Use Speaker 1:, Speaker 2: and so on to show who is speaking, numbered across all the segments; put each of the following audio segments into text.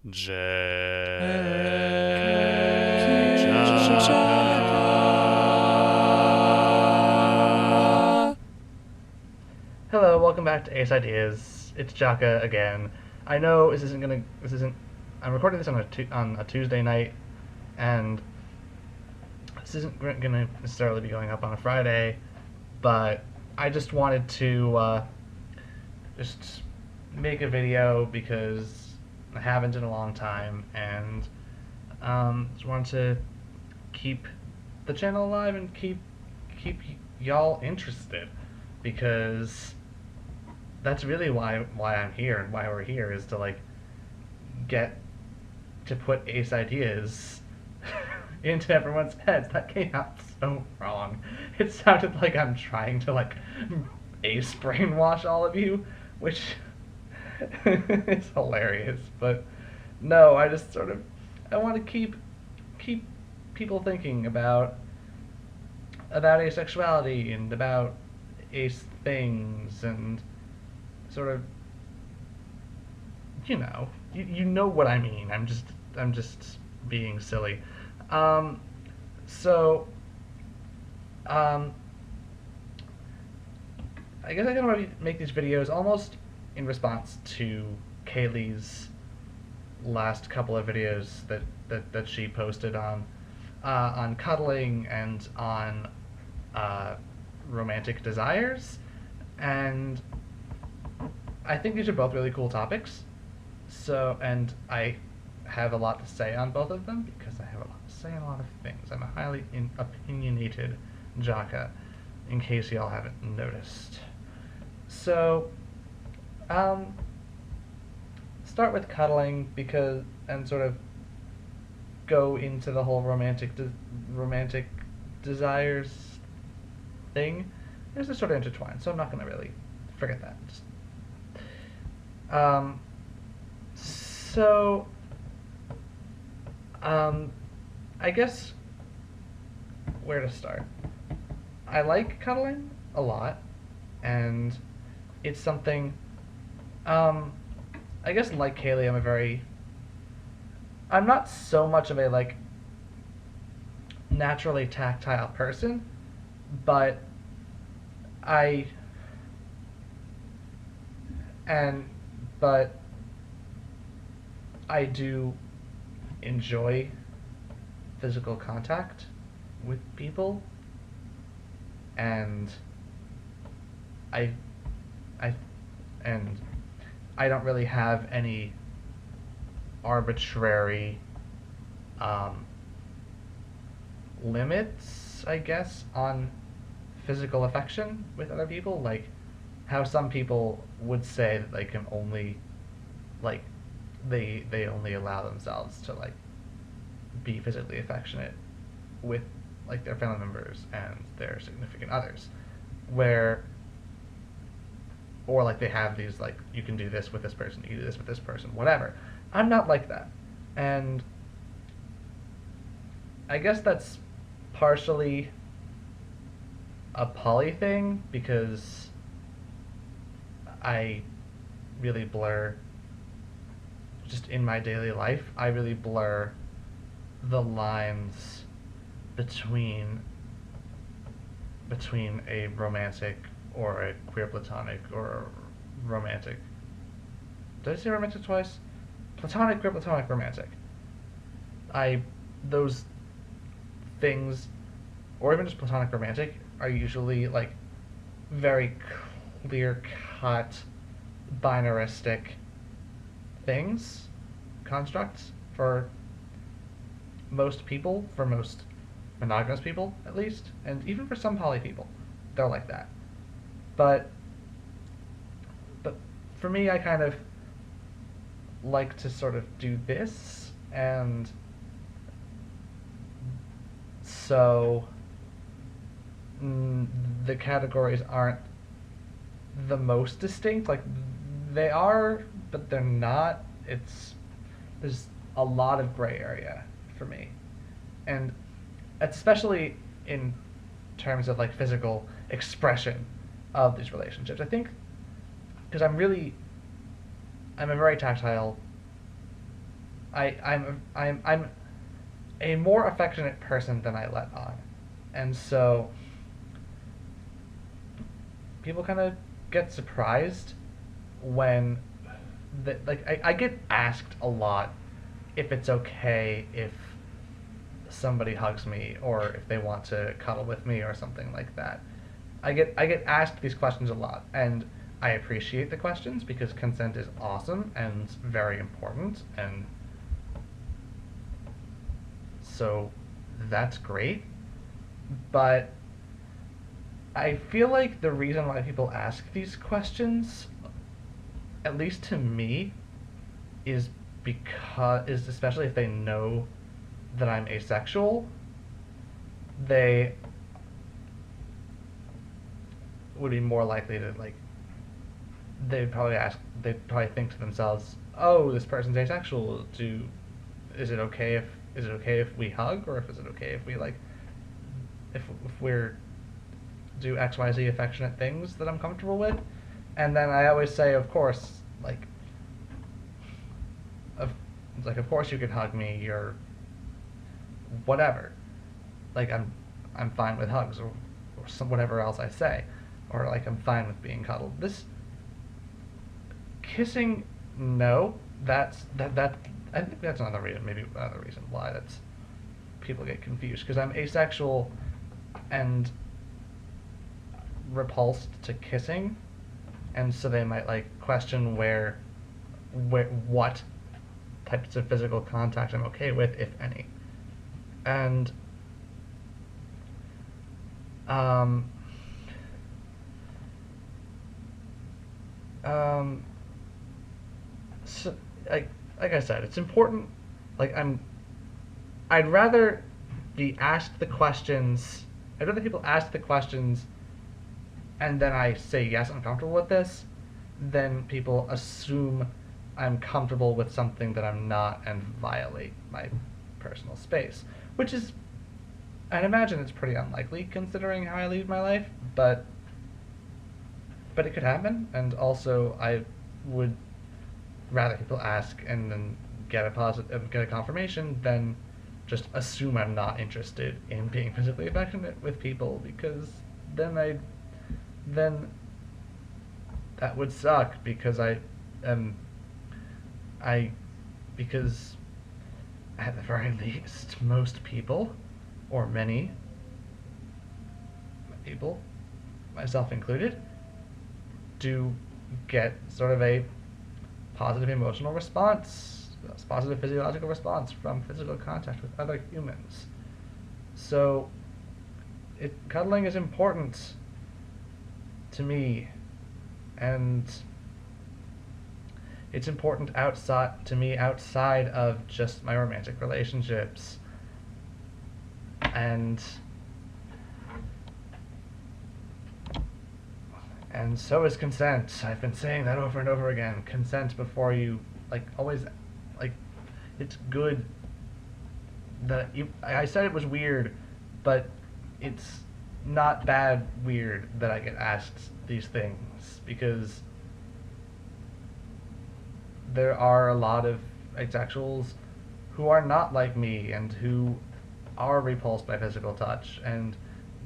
Speaker 1: Hello, welcome back to Ace Ideas. It's JAKQ again. I know I'm recording this on a Tuesday night, and this isn't gonna necessarily be going up on a Friday, but I just wanted to just make a video because I haven't in a long time, and just wanted to keep the channel alive and keep y'all interested, because that's really why I'm here and why we're here, is to get to put Ace Ideas into everyone's heads. That came out so wrong. It sounded like I'm trying to Ace brainwash all of you, which is hilarious. But no, I just I want to keep people thinking about asexuality and about ace things, and you know what I mean. I'm just being silly. So I guess I'm gonna make these videos almost in response to Kaylee's last couple of videos that she posted on cuddling and on romantic desires, and I think these are both really cool topics. So, and I have a lot to say on both of them because I have a lot to say on a lot of things. I'm a highly opinionated JAKQ, in case y'all haven't noticed. So, start with cuddling and go into the whole romantic desires thing. There's sort of intertwined, so I'm not going to really forget that. I guess where to start. I like cuddling a lot, and it's something, I guess like Kaylee, I'm not so much of a naturally tactile person, but I do enjoy physical contact with people, and I don't really have any arbitrary limits, I guess, on physical affection with other people, like how some people would say that they can only they only allow themselves to be physically affectionate with their family members and their significant others, or they have these you can do this with this person, you can do this with this person, whatever. I'm not like that, and I guess that's partially a poly thing because I really blur, just in my daily life, I really blur the lines between a romantic or a queer platonic or romantic. Did I say romantic twice? Platonic, queer platonic, romantic. Those things, or even just platonic romantic, are usually very clear cut binaristic things, constructs for most people, for most monogamous people at least, and even for some poly people, they're like that. But for me, I kind of like to do this, and so the categories aren't the most distinct. They are, but they're not. There's a lot of gray area for me, and especially in terms of physical expression of these relationships. I think because I'm a very tactile I'm a more affectionate person than I let on, and so people kind of get surprised when I get asked a lot if it's okay if somebody hugs me or if they want to cuddle with me or something like that. I get asked these questions a lot, and I appreciate the questions because consent is awesome and very important, and so that's great. But I feel like the reason why people ask these questions, at least to me, is especially if they know that I'm asexual, they would be more likely to like they'd probably think to themselves, "Oh, this person's asexual. Is it okay if we hug, or if is it okay if we like if we're do XYZ affectionate things that I'm comfortable with?" And then I always say, of course, of of course you can hug me. You're whatever. Like I'm fine with hugs or some whatever else I say, or like I'm fine with being cuddled. This kissing, no, that I think that's another reason, maybe another reason why that's people get confused because I'm asexual and repulsed to kissing, and so they might like question what types of physical contact I'm okay with, if any. And um, um, so, like I said, it's important. Like I'd rather be asked the questions. I'd rather people ask the questions, and then I say yes, I'm comfortable with this, than people assume I'm comfortable with something that I'm not and violate my personal space, which is, I'd imagine it's pretty unlikely considering how I lead my life, but it could happen, and also I would rather people ask and then get a confirmation than just assume I'm not interested in being physically affectionate with people, because then that would suck because am I because at the very least most people, or many people, myself included, do get sort of a positive emotional response, a positive physiological response from physical contact with other humans. So cuddling is important to me, and it's important outside of just my romantic relationships. And so is consent. I've been saying that over and over again. Consent before you, always, like, it's good that you. I said it was weird, but it's not bad weird that I get asked these things, because there are a lot of asexuals who are not like me and who are repulsed by physical touch, and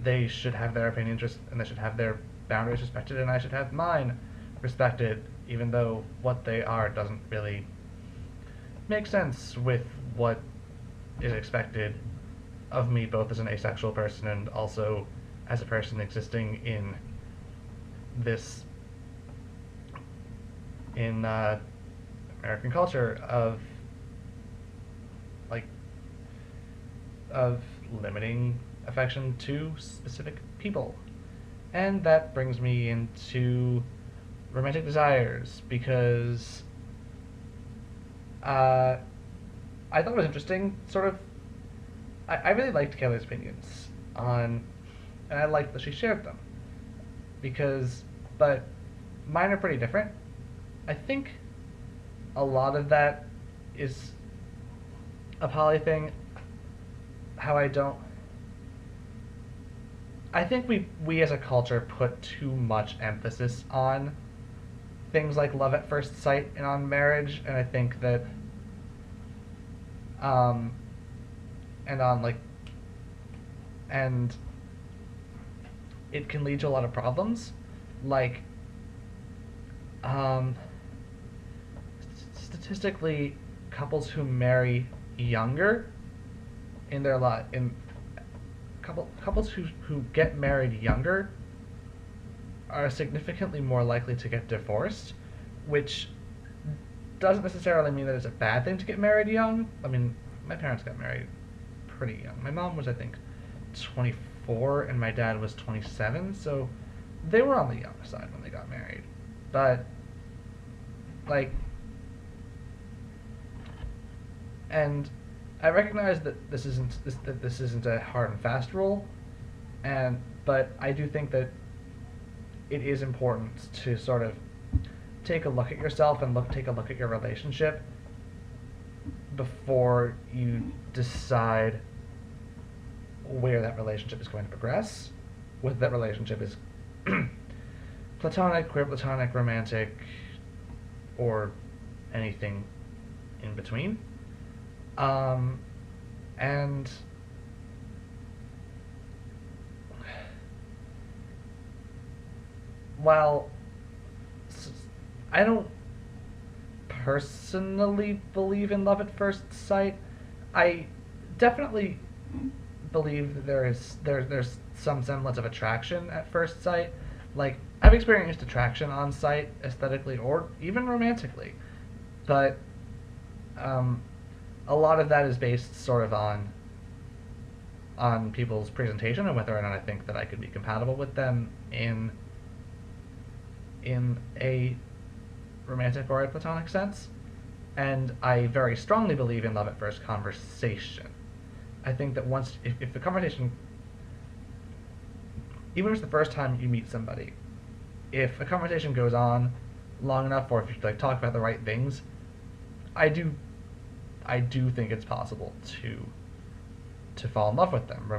Speaker 1: they should have their opinions and they should have their boundaries respected, and I should have mine respected, even though what they are doesn't really make sense with what is expected of me, both as an asexual person and also as a person existing in this in American culture like of limiting affection to specific people. And that brings me into romantic desires, because I thought it was interesting, sort of. I really liked Kelly's opinions on, and I liked that she shared them, but mine are pretty different. I think a lot of that is a poly thing. How I think we as a culture put too much emphasis on things like love at first sight and on marriage, and I think that um, and on like, and it can lead to a lot of problems, like, um, statistically, couples who marry younger in their life, in couples who get married younger are significantly more likely to get divorced, which doesn't necessarily mean that it's a bad thing to get married young. I mean, my parents got married pretty young. My mom was, I think, 24, and my dad was 27, so they were on the younger side when they got married. But, like, and I recognize that this isn't a hard and fast rule, but I do think that it is important to sort of take a look at yourself and take a look at your relationship before you decide where that relationship is going to progress. Whether that relationship is platonic, queer platonic, romantic, or anything in between. And while I don't personally believe in love at first sight, I definitely believe that there's some semblance of attraction at first sight. Like, I've experienced attraction on sight, aesthetically or even romantically, but a lot of that is based sort of on people's presentation and whether or not I think that I could be compatible with them in a romantic or a platonic sense. And I very strongly believe in love at first conversation. I think that if the conversation, even if it's the first time you meet somebody, if a conversation goes on long enough, or if you like talk about the right things, I do think it's possible to fall in love with them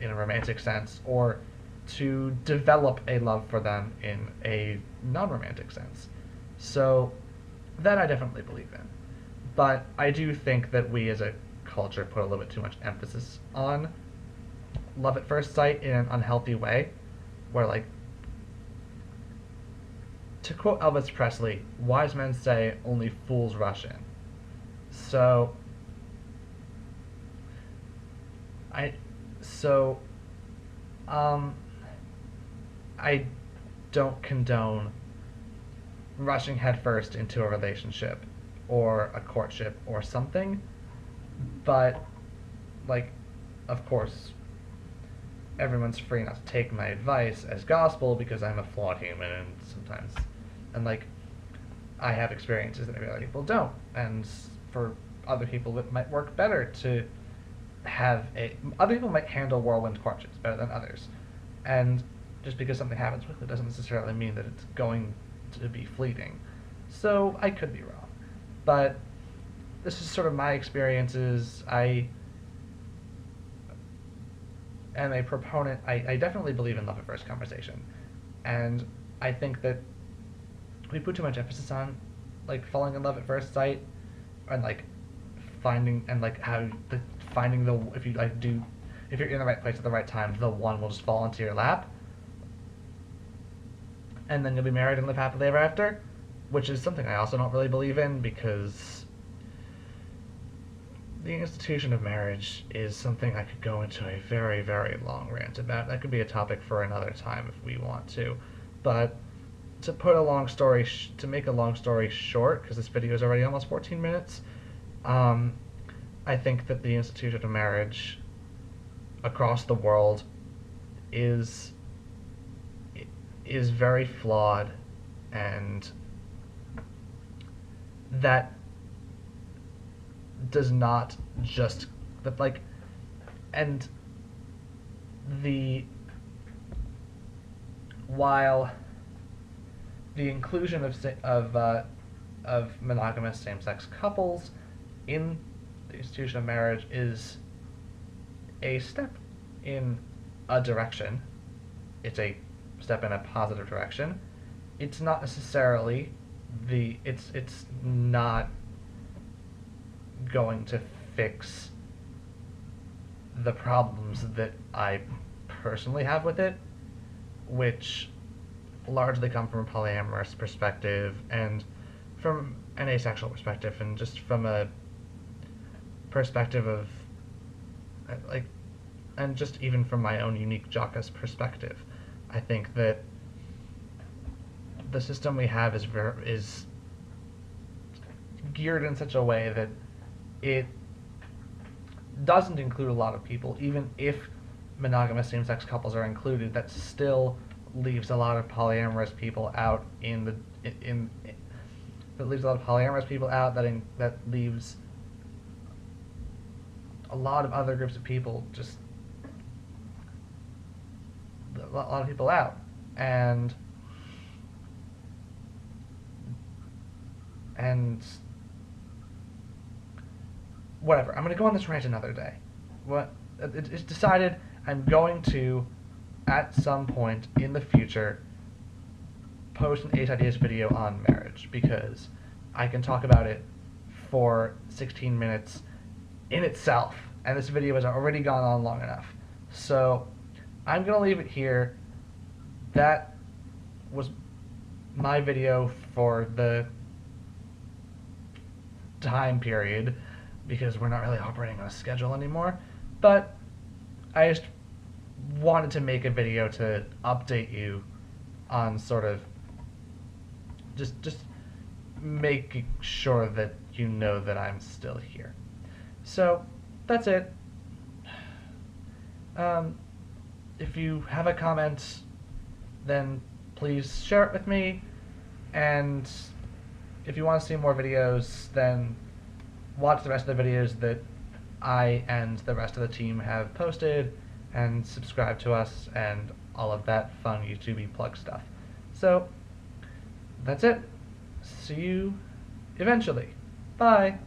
Speaker 1: in a romantic sense, or to develop a love for them in a non-romantic sense. So that I definitely believe in. But I do think that we as a culture put a little bit too much emphasis on love at first sight in an unhealthy way, where, like, to quote Elvis Presley, wise men say only fools rush in. So I so I don't condone rushing headfirst into a relationship or a courtship or something, but, like, of course, everyone's free not to take my advice as gospel because I'm a flawed human, and sometimes, and, like, I have experiences that maybe other people don't, and for other people it might work better to other people might handle whirlwind courtships better than others, and just because something happens quickly doesn't necessarily mean that it's going to be fleeting. So I could be wrong, but this is sort of my experiences. I am a proponent. I definitely believe in love at first conversation, and I think that we put too much emphasis on, like, falling in love at first sight, and, like, finding, and, like, how the finding the if you like do if you're in the right place at the right time, the one will just fall into your lap, and then you'll be married and live happily ever after, which is something I also don't really believe in, because the institution of marriage is something I could go into a very, very long rant about. That could be a topic for another time if we want to. But to make a long story short, because this video is already almost 14 minutes, I think that the institution of marriage across the world is very flawed, and that does not just that like and the while the inclusion of monogamous same-sex couples in the institution of marriage is a step in a direction. It's a step in a positive direction. It's not necessarily it's not going to fix the problems that I personally have with it, which largely come from a polyamorous perspective and from an asexual perspective, and just from a perspective of like, and just even from my own unique JAKQ's perspective. I think that the system we have is geared in such a way that it doesn't include a lot of people. Even if monogamous same-sex couples are included, that still leaves a lot of polyamorous people out that leaves a lot of polyamorous people out, that leaves a lot of other groups of people, just a lot of people out. And whatever, I'm going to go on this rant another day. It's decided I'm going to, at some point in the future, post an 8 Ideas video on marriage, because I can talk about it for 16 minutes in itself, and this video has already gone on long enough. So I'm going to leave it here. That was my video for the time period, because we're not really operating on a schedule anymore. But I just wanted to make a video to update you on sort of just making sure that you know that I'm still here. So that's it. If you have a comment, then please share it with me, and if you want to see more videos, then watch the rest of the videos that I and the rest of the team have posted, and subscribe to us, and all of that fun YouTube plug stuff. So that's it. See you eventually. Bye.